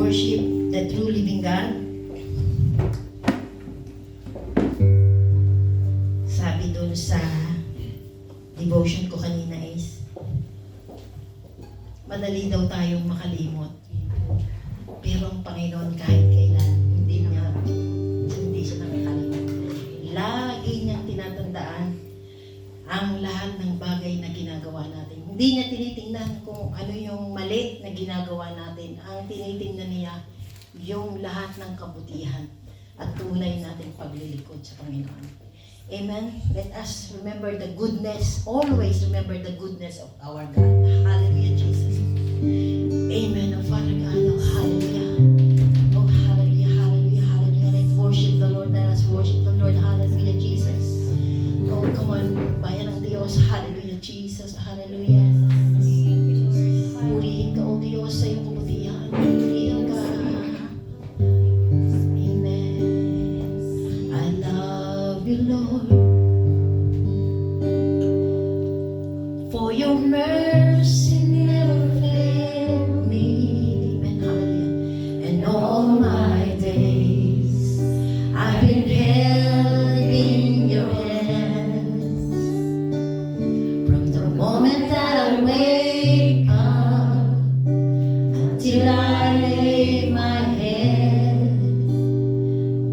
worship the true living God. Sabi doon sa devotion ko kanina is, madali daw tayong makalimot. Pero ang Panginoon kahit kailan, hindi siya nakakalimot. Lagi niyang tinatandaan ang lahat ng bagay na ginagawa natin. Hindi niya tinitingnan kung ano yung mali na ginagawa natin. Ang tinitingnan niya yung lahat ng kabutihan at tunay nating paglilikod sa Panginoon. Amen? Let us remember the goodness, always remember the goodness of our God. Hallelujah, Jesus. Amen. Oh, Father God, oh, hallelujah. Oh, hallelujah, hallelujah, hallelujah. Let's worship the Lord. Let us worship the Lord. Hallelujah, Jesus. Oh, come on, bayan ng Diyos. Hallelujah, Jesus. Hallelujah. Purihin ka, oh Diyos, sa iyong kabutihan. Purihin ka. Amen. I love you, Lord, for your mercy never failed me. Amen. Hallelujah. And all my days I've been held in your hands. From the moment that I wake up until I lay my head,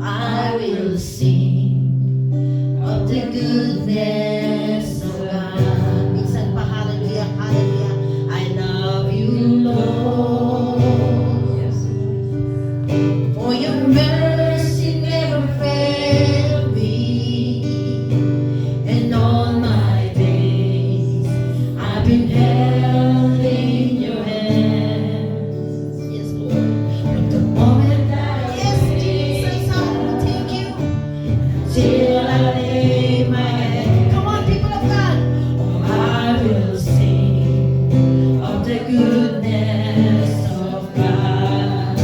I will sing of the goodness of God. Minsan pa, hallelujah, hallelujah. I love you, Lord. For your mercy never failed me. And all my days I've been held in your hands. Yes, Lord. From the moment that yes, Jesus, I will take you till I lay my head. Come on, people of God. Oh, I will sing of the goodness of God.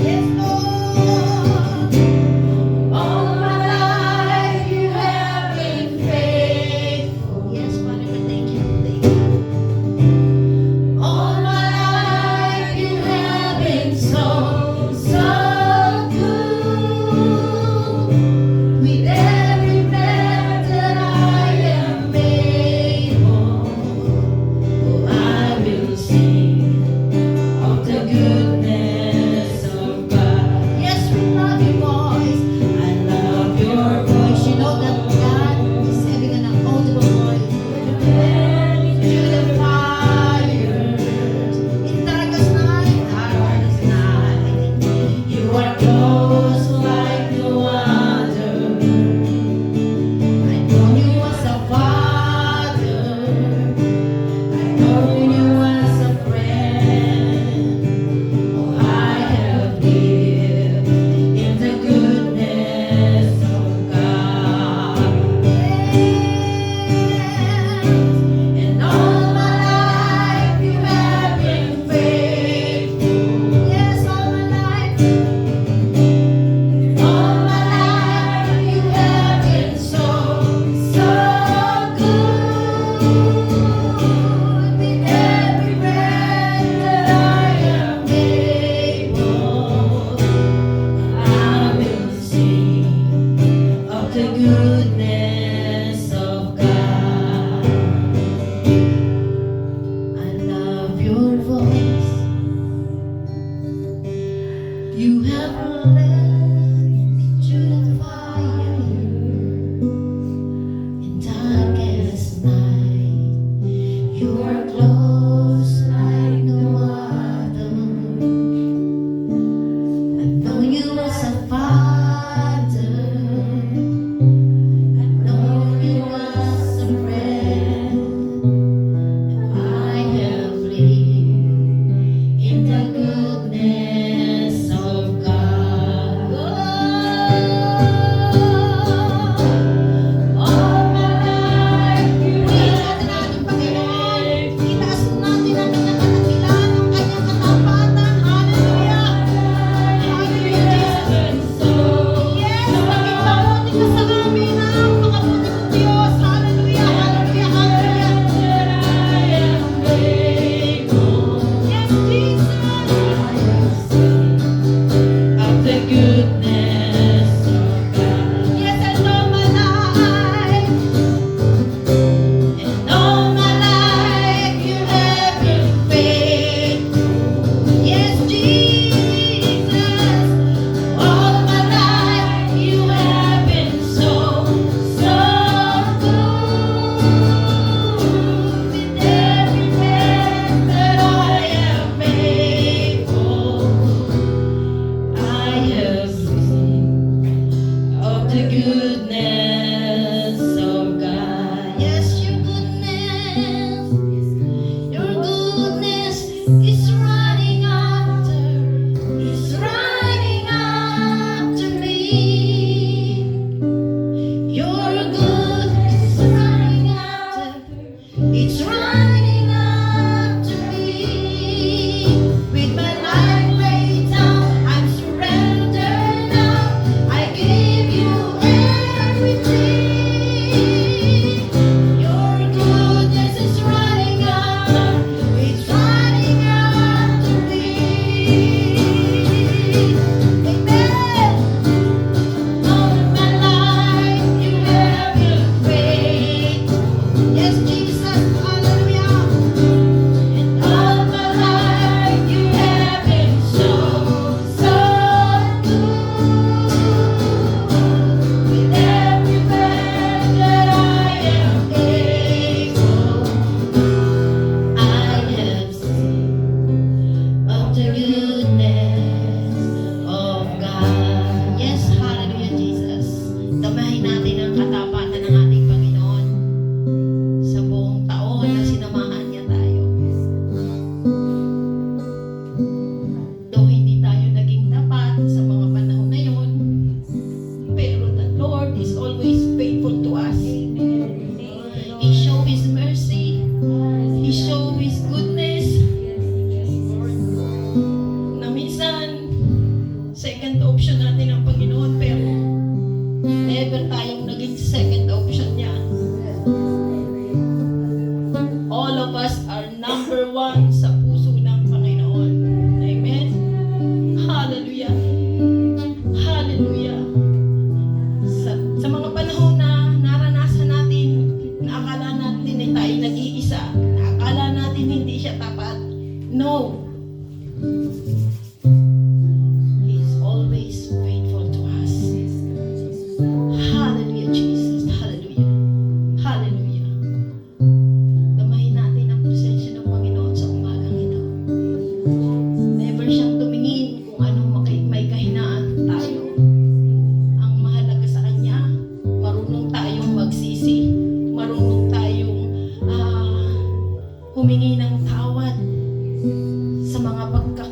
Yes, Lord. All my life you have been faithful. Yes, Father, we thank you. Thank you. All my life you have been so, so good. With every breath that I am able, oh, I will sing of the goodness of God. Yes, we love your voice. I love your voice. You know that God is having an audible voice. To the fire, in darkest night, you are close like no other. I know you as a father. I know you as a friend. Oh, I have lived in the goodness of God. And all my life you have been faithful. Yes, all my life. All my life you have been so, so good. With every breath that I am able, I will sing of the goodness of God. I love your voice. You have led me through the fire in darkest night. You are close like no other. I know you as a father. I know you as a friend. I have lived in the goodness of God.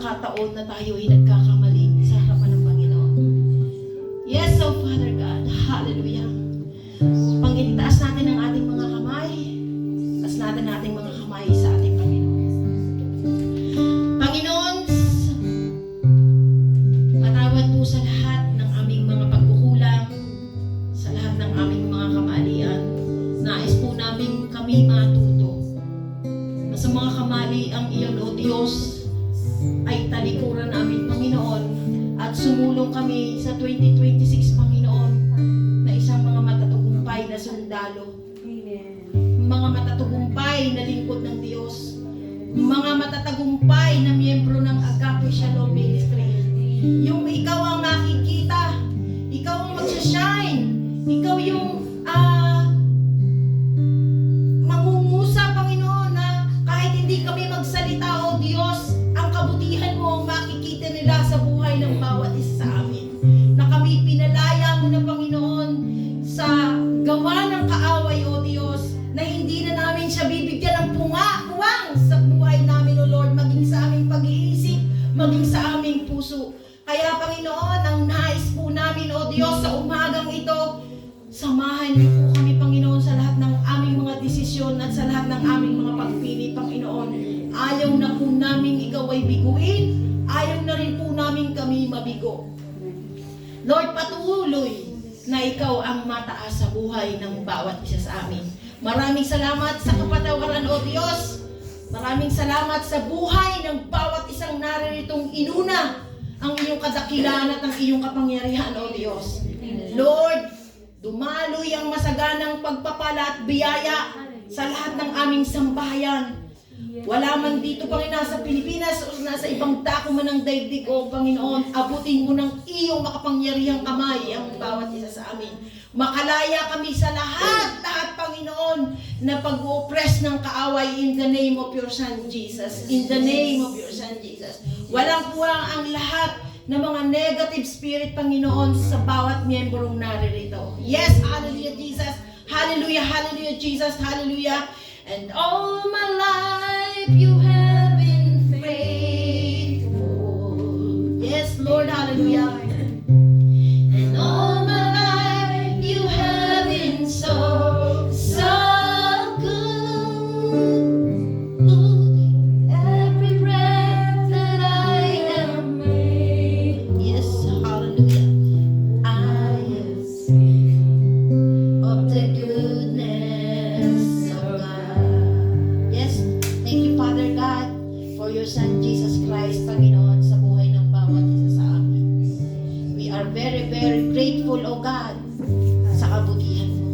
pagkakataon na tayo ay nagkakamali sa harapan ng Panginoon. Yes, so Father God, hallelujah. Panginoon, taas natin ang ating mga kamay. Taas natin ang ating mga kamay sa ating Panginoon. Panginoon, patawad po sa lahat ng aming mga pagkukulang, sa lahat ng aming mga kamalian. Nais po namin kami matuto na sa mga kamaliang iyon, O Diyos, ay talikuran namin, Panginoon, at sumulong kami sa 2026, Panginoon, na isang mga matatagumpay na sundalo. Mga matatagumpay na lingkod ng Diyos. Mga matatagumpay na miyembro ng Agape Shalom Ministry. Yung ikaw ang makikita, ikaw ang magsashine, ikaw yung mangungusap, Panginoon, na kahit hindi kami magsalita, O Diyos, ang kabutihan mo ang makikita nila sa buhay ng bawat isa sa amin. Na kami pinalaya mo na, Panginoon, sa gawa ng kaaway, O Diyos, na hindi na namin siya bibigyan ng puwang sa buhay namin, O Lord, maging sa aming pag-iisip, maging sa aming puso. Kaya, Panginoon, ang nais po namin, O Diyos, sa umagang ito, samahan niyo po kami, Panginoon, sa lahat ng aming mga desisyon at sa lahat ng aming mga pagpili, Panginoon. Ayaw na po namin ikaw ay biguin, ayaw na rin po namin kami mabigo. Lord, patuloy na ikaw ang mataas sa buhay ng bawat isa sa amin. Maraming salamat sa kapatawaran, O Diyos. Maraming salamat sa buhay ng bawat isang naririto'ng inuna ang iyong kadakilan at ang iyong kapangyarihan, O Diyos. Lord, dumaloy ang masaganang pagpapala at biyaya sa lahat ng aming sambahayan. Wala man dito, Panginoon, nasa Pilipinas o nasa ibang dako man ng daigdig, O Panginoon, abutin mo ng iyong makapangyarihang kamay ang bawat isa sa amin. Makalaya kami sa lahat, Panginoon, na pag-oppress ng kaaway in the name of your Son, Jesus. In the name of your Son, Jesus. Walang puwang ang lahat ng mga negative spirit, Panginoon, sa bawat miyembrong naririto. Yes, hallelujah, Jesus. Hallelujah, hallelujah, Jesus. Hallelujah. And all my life you have been faithful. Yes, Lord, hallelujah. And all my life you have been so good. Every breath that I am made. Yes, hallelujah. I have seen of the goodness of God. Yes, thank you, Father God, for your Son, Jesus Christ, Panginoon, sa buhay ng bawat isa sa amin. We are very, very grateful, O God, sa kabutihan mo.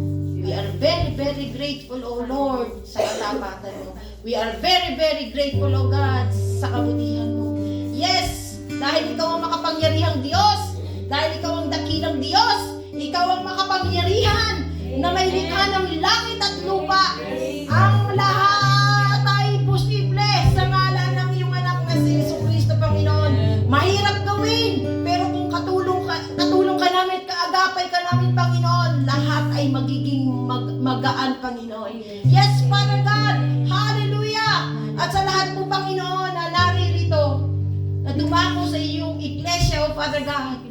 We are very, very grateful, O Lord, sa katapatan mo. We are very, very grateful, O God, sa kabutihan mo. Yes, dahil ikaw ang makapangyarihang Diyos, dahil ikaw ang dakilang Diyos, ikaw ang makapangyarihan na may likha ng langit at lupa. Ang lahat ay posible sa ngalan ng iyong anak na si Jesucristo, Panginoon. Mahirap gawin, pero kung katulong ka namin, kaagapay ka namin, Panginoon, lahat ay magiging magaan, Panginoon. Yes, Father God, hallelujah! At sa lahat po, Panginoon, na naririto, na dumako sa iyong iglesia, O Father God,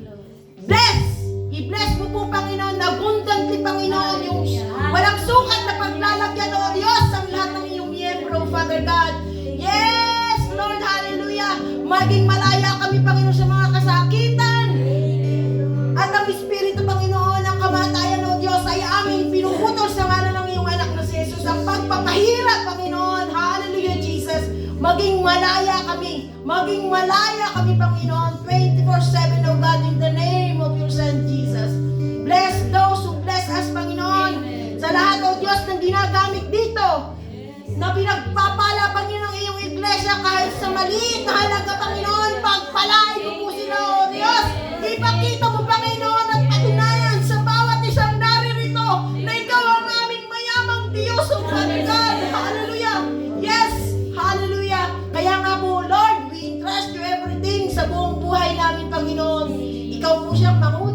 i-bless mo po, Panginoon, na abundantly, Panginoon, yung walang sukat na paglalagyan, O Diyos, ang lahat ng iyong miyembro, Father God. Yes, Lord, hallelujah! Maging malaya kami, Panginoon, sa mga kasakitan. At ang Espiritu, Panginoon, ang kamatayan, O Diyos, ay aming pinuputol sa ngalan ng iyong anak na si Jesus. Ang pagpapahirap, Panginoon, hallelujah, Jesus. Maging malaya kami, Panginoon, 24/7, O God, in the name of your Son, Jesus. Bless those who bless us, Panginoon. Sa lahat, O Diyos, ng ginagamit dito, na pinagpapala, Panginoon, ang iyong iglesia kahit sa maliit na halaga, Panginoon, pagpalain mo po sila, O Diyos. Ipakita mo, Panginoon, at patunayan sa bawat isang naririto na ikaw ang aming mayamang Diyos, O Father God. Hallelujah. Yes, hallelujah. Kaya nga po, Lord, we entrust you everything sa buong buhay namin, Panginoon. Ikaw po siyang manguna